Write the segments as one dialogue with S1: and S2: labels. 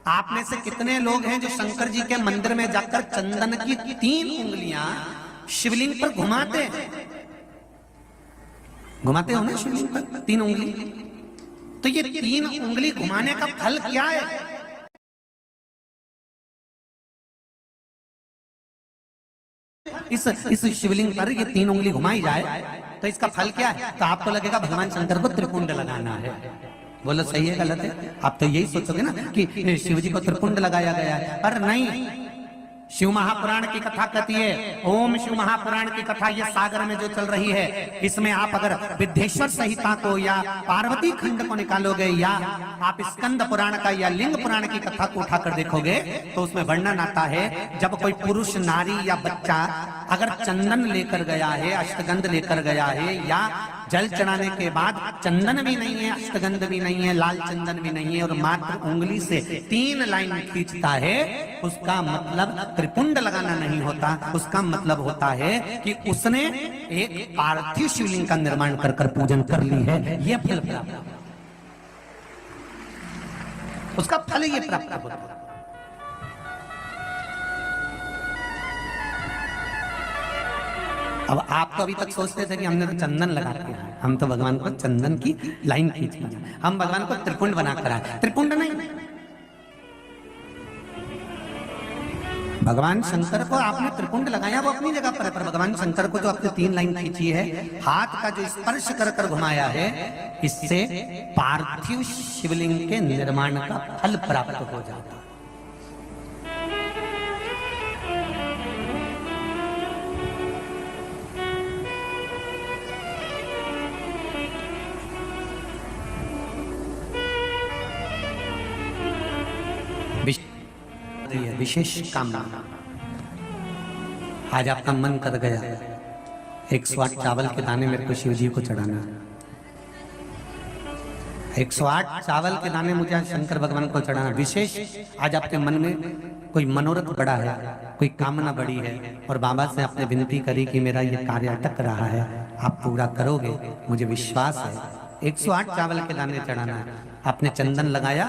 S1: आप में से कितने लोग हैं जो शंकर जी के मंदिर में जाकर चंदन की 3 उंगलियां शिवलिंग पर घुमाते हैं? घुमाते हो ना शिवलिंग पर 3 उंगली? तो ये 3 उंगली घुमाने का फल क्या है? इस शिवलिंग पर ये 3 उंगली घुमाई जाए तो इसका फल क्या है? तो आपको लगेगा भगवान शंकर को त्रिपुंड लगाना है। बोलो सही है गलत है? आप तो यही सोचोगे ना कि शिव जी को त्रिपुंड लगाया गया है, पर नहीं। शिव महापुराण की कथा कहती है, ओम शिव महापुराण की कथा ये सागर में जो चल रही है, इसमें आप अगर विद्धेश्वर संहिता को या पार्वती खंड को निकालोगे या आप स्कंद पुराण का या लिंग पुराण की कथा को उठाकर देखोगे तो उसमें वर्णन आता है जब कोई पुरुष, नारी या बच्चा अगर चंदन लेकर गया है, अष्टगंध लेकर गया है या जल चढ़ाने के बाद चंदन भी नहीं है, अष्टगंध भी नहीं है, लाल चंदन भी नहीं है और मात्र उंगली से 3 लाइन खींचता है, उसका मतलब त्रिपुंड लगाना नहीं होता। उसका मतलब होता है कि उसने एक पार्थिव शिवलिंग का निर्माण कर कर पूजन कर ली है। यह फल प्राप्त, उसका फल ये प्राप्त होता है। अब आप तो अभी तक सोचते थे कि हमने तो चंदन लगा दिया, हम तो भगवान को चंदन की लाइन खींच ली, हम भगवान को त्रिपुंड बनाकर आए। त्रिपुंड नहीं, भगवान शंकर को आपने त्रिपुंड लगाया वो अपनी जगह पर है, पर भगवान शंकर को जो आपने 3 लाइन खींची है, हाथ का जो स्पर्श कर कर घुमाया है, इससे पार्थिव शिवलिंग के निर्माण का फल प्राप्त हो जाता है। विशेष कामना, आज आपका मन कर गया 108 चावल के दाने मेरे को शिव जी को चढ़ाना, 108 चावल के दाने मुझे शंकर भगवान को चढ़ाना। विशेष आज आपके मन में कोई मनोरथ बड़ा है, कोई कामना बड़ी है और बाबा से आपने विनती करी कि मेरा ये कार्य अटक रहा है, आप पूरा करोगे, मुझे विश्वास है। 108 चावल के दाने चढ़ाना है। आपने चंदन लगाया,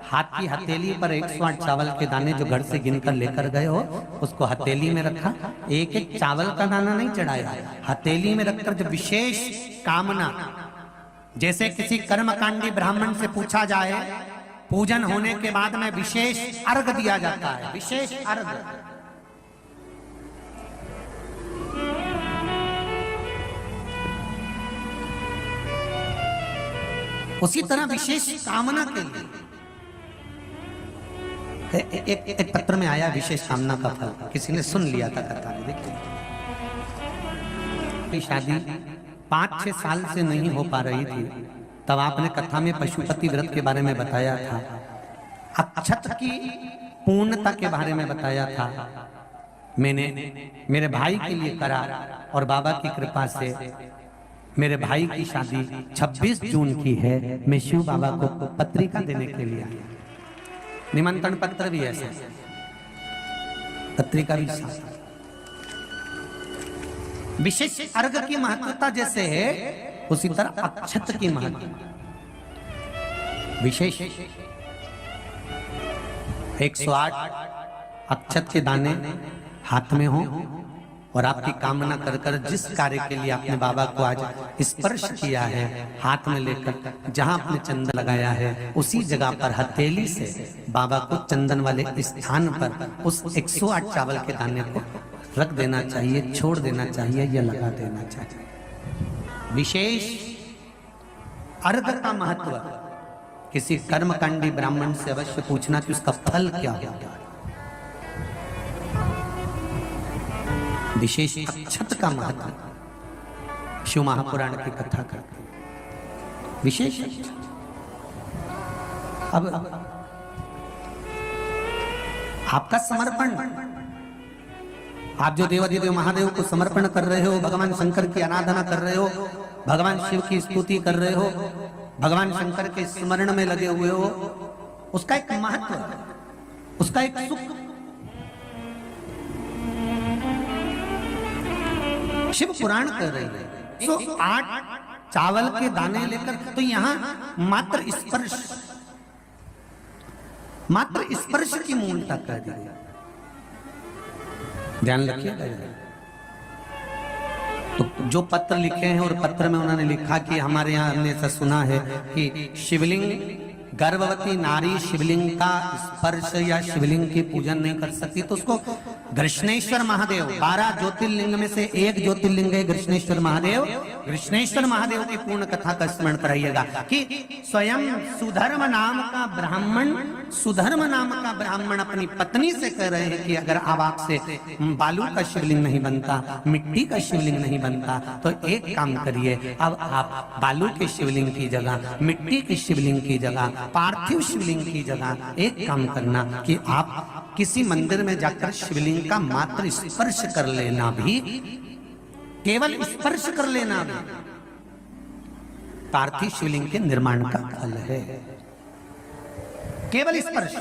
S1: हाथ की हथेली पर 108 चावल के दाने जो घर से गिनकर लेकर गए हो उसको हथेली में रखा, एक एक चावल का दाना नहीं चढ़ाया, हथेली में रखकर जो विशेष कामना, जैसे किसी कर्मकांडी ब्राह्मण से पूछा जाए, पूजन होने के बाद में विशेष अर्घ दिया जाता है, विशेष अर्घ, उसी तरह विशेष कामना के लिए एक पत्र में आया विशेष कामना का फल, किसी ने सुन लिया था कथा में। देखिए शादी 5-6 साल से नहीं हो पा रही थी, तब आपने कथा में पशुपति व्रत के बारे में बताया था, अक्षत की पूर्णता के बारे में बताया था। मैंने मेरे भाई के लिए करा और बाबा की कृपा से मेरे भाई की शादी 26 जून की है। मैं शिव बाबा को पत्रिका देने के लिए आया, निमंत्रण पत्र भी ऐसे, पत्रिका भी साथ। विशेष अर्घ की महत्वता जैसे है उसी तरह अक्षत की महत्वता विशेष। 108 अक्षत के दाने हाथ में हो और आपकी कामना कर कर जिस कार्य के लिए आपने बाबा को आज स्पर्श किया है, हाथ में लेकर जहां आपने चंदन लगाया है उसी जगह पर हथेली से बाबा को चंदन वाले स्थान पर उस 108 चावल के दाने को रख देना चाहिए, छोड़ देना चाहिए या लगा देना चाहिए। विशेष अर्घ का महत्व किसी कर्मकांडी ब्राह्मण से अवश्य पूछना कि उसका फल क्या होता है। विशेष अक्षत का महत्व शिव महापुराण की कथा करते विशेष। अब आपका समर्पण, आप जो देवाधिदेव महादेव को समर्पण कर रहे हो, भगवान शंकर की आराधना कर रहे हो, भगवान शिव की स्तुति कर रहे हो, भगवान शंकर के स्मरण में लगे हुए हो, उसका एक महत्व, उसका एक सुख। शिव पुराण कर रही है 108 चावल के दाने लेकर, तो यहां मात्र स्पर्श मात्र स्पर्श की मूलता कह दी। ध्यान रखिएगा। तो जो पत्र लिखे हैं और पत्र में उन्होंने लिखा कि हमारे यहाँ हमने ऐसा सुना है कि शिवलिंग, गर्भवती नारी शिवलिंग का स्पर्श या शिवलिंग की पूजन नहीं कर सकती, तो उसको कृष्णेश्वर महादेव, 12 ज्योतिर्लिंग में से एक ज्योतिर्लिंग है कृष्णेश्वर महादेव। कृष्णेश्वर महादेव की पूर्ण कथा का स्मरण कराइएगा कि स्वयं सुधर्म नाम का ब्राह्मण अपनी पत्नी से कह रहे हैं कि अगर अब आपसे बालू का शिवलिंग नहीं बनता, मिट्टी का शिवलिंग नहीं बनता, तो एक काम करिए, अब आप बालू के शिवलिंग की जगह, मिट्टी की शिवलिंग की जगह, पार्थिव शिवलिंग की जगह एक काम करना कि आप किसी मंदिर में जाकर शिवलिंग का मात्र स्पर्श कर लेना भी, केवल स्पर्श कर लेना भी पार्थिव शिवलिंग के निर्माण का फल है। केवल स्पर्श।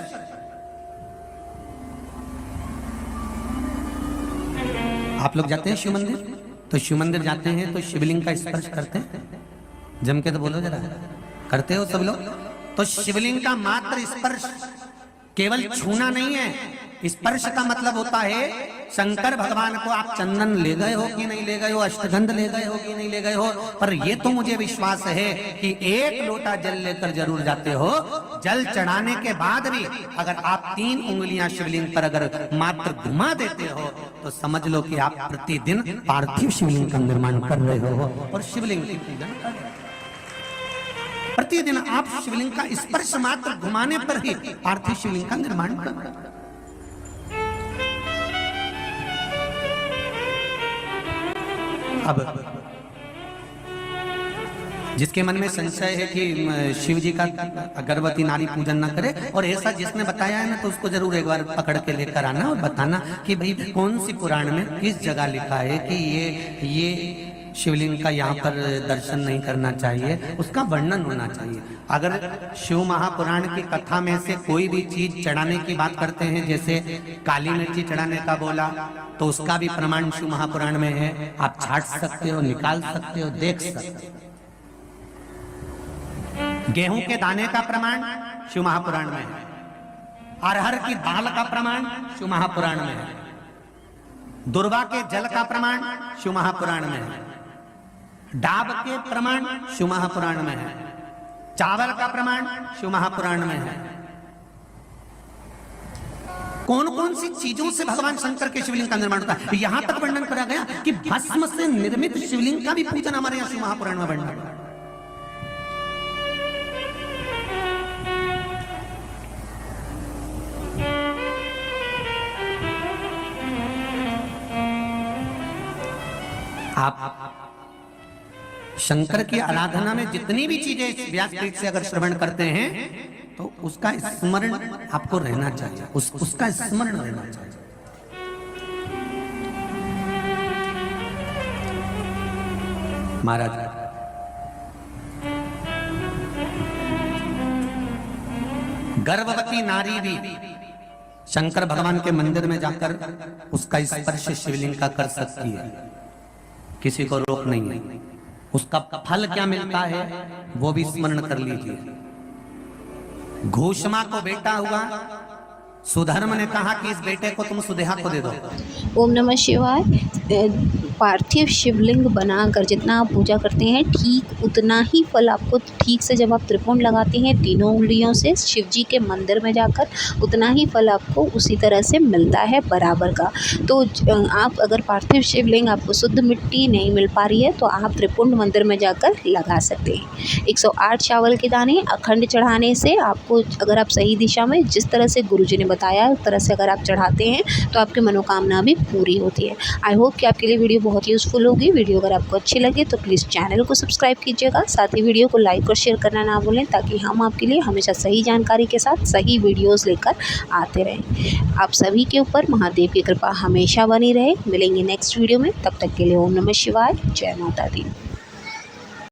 S1: आप लोग जाते हैं शिव मंदिर, तो शिव मंदिर जाते हैं तो शिवलिंग का स्पर्श करते हैं? जम के तो बोलो जरा, करते हो सब लोग? तो शिवलिंग का मात्र स्पर्श, केवल छूना नहीं है। स्पर्श का मतलब होता है शंकर भगवान को आप चंदन ले गए हो कि नहीं ले गए हो, अष्टगंध ले गए हो कि नहीं ले गए हो, पर ये तो मुझे विश्वास है कि एक लोटा जल लेकर जरूर जाते हो। जल चढ़ाने के बाद भी अगर आप 3 उंगलियां शिवलिंग पर अगर मात्र घुमा देते हो तो समझ लो कि आप प्रतिदिन पार्थिव शिवलिंग का निर्माण कर रहे हो और शिवलिंग की पूजन कर रहे हो। प्रतिदिन आप शिवलिंग का स्पर्श मात्र घुमाने पर ही पार्थिव शिवलिंग का निर्माण कर रहे हो। अब जिसके मन में संशय है कि शिव जी का गर्भवती नारी पूजन ना करे, और ऐसा जिसने बताया है ना, तो उसको जरूर एक बार पकड़ के लेकर आना और बताना कि भाई कौन सी पुराण में किस जगह लिखा है कि ये शिवलिंग का यहाँ पर दर्शन नहीं करना चाहिए, उसका वर्णन होना चाहिए। अगर शिव महापुराण की कथा में से कोई भी चीज चढ़ाने की बात करते हैं, जैसे काली मिर्ची चढ़ाने का बोला, तो उसका भी प्रमाण शिव महापुराण में है। आप छाट सकते हो, निकाल सकते हो, देख सकते हो। गेहूं के दाने का प्रमाण शिव महापुराण में है। अरहर की दाल का प्रमाण शिव महापुराण में है। दुर्वा के जल का प्रमाण शिव महापुराण में है। डाब के प्रमाण शिव महापुराण में है। चावल का प्रमाण शिव महापुराण में है। कौन कौन सी चीजों से भगवान शंकर के शिवलिंग का निर्माण होता है, यहां तक वर्णन करा गया कि भस्म से निर्मित शिवलिंग का भी पूजन हमारे यहां शिव महापुराण में वर्णन है। आप शंकर की आराधना में जितनी भी चीजें व्यासपीठ से अगर श्रवण करते हैं तो उसका स्मरण आपको रहना चाहिए, उसका स्मरण रहना चाहिए। महाराज गर्भवती नारी भी शंकर भगवान के मंदिर में जाकर उसका स्पर्श शिवलिंग का कर सकती है, किसी को रोक नहीं है। उसका फल क्या मिलता है वो भी स्मरण कर लीजिए। घोषमा को बेटा हुआ, सुधर्म ने कहा कि इस बेटे को तुम सुदेहा को दे दो।
S2: ओम नमः शिवाय। पार्थिव शिवलिंग बनाकर जितना आप पूजा करते हैं, ठीक उतना ही फल आपको, ठीक से जब आप त्रिपुंड लगाते हैं 3 उंगलियों से शिव जी के मंदिर में जाकर, उतना ही फल आपको उसी तरह से मिलता है बराबर का। तो आप अगर पार्थिव शिवलिंग आपको शुद्ध मिट्टी नहीं मिल पा रही है तो आप त्रिपुंड मंदिर में जाकर लगा सकते हैं। 108 चावल के दाने अखंड चढ़ाने से आपको, अगर आप सही दिशा में जिस तरह से गुरुजी ने बताया उस तरह से अगर आप चढ़ाते हैं तो आपकी मनोकामना भी पूरी होती है। आई होप कि आपके लिए वीडियो बहुत यूज़फुल होगी। वीडियो अगर आपको अच्छी लगे तो प्लीज़ चैनल को सब्सक्राइब कीजिएगा, साथ ही वीडियो को लाइक और शेयर करना ना भूलें, ताकि हम आपके लिए हमेशा सही जानकारी के साथ सही वीडियोज़ लेकर आते रहें। आप सभी के ऊपर महादेव की कृपा हमेशा बनी रहे। मिलेंगे नेक्स्ट वीडियो में, तब तक के लिए ओम नमः शिवाय, जय माता दी।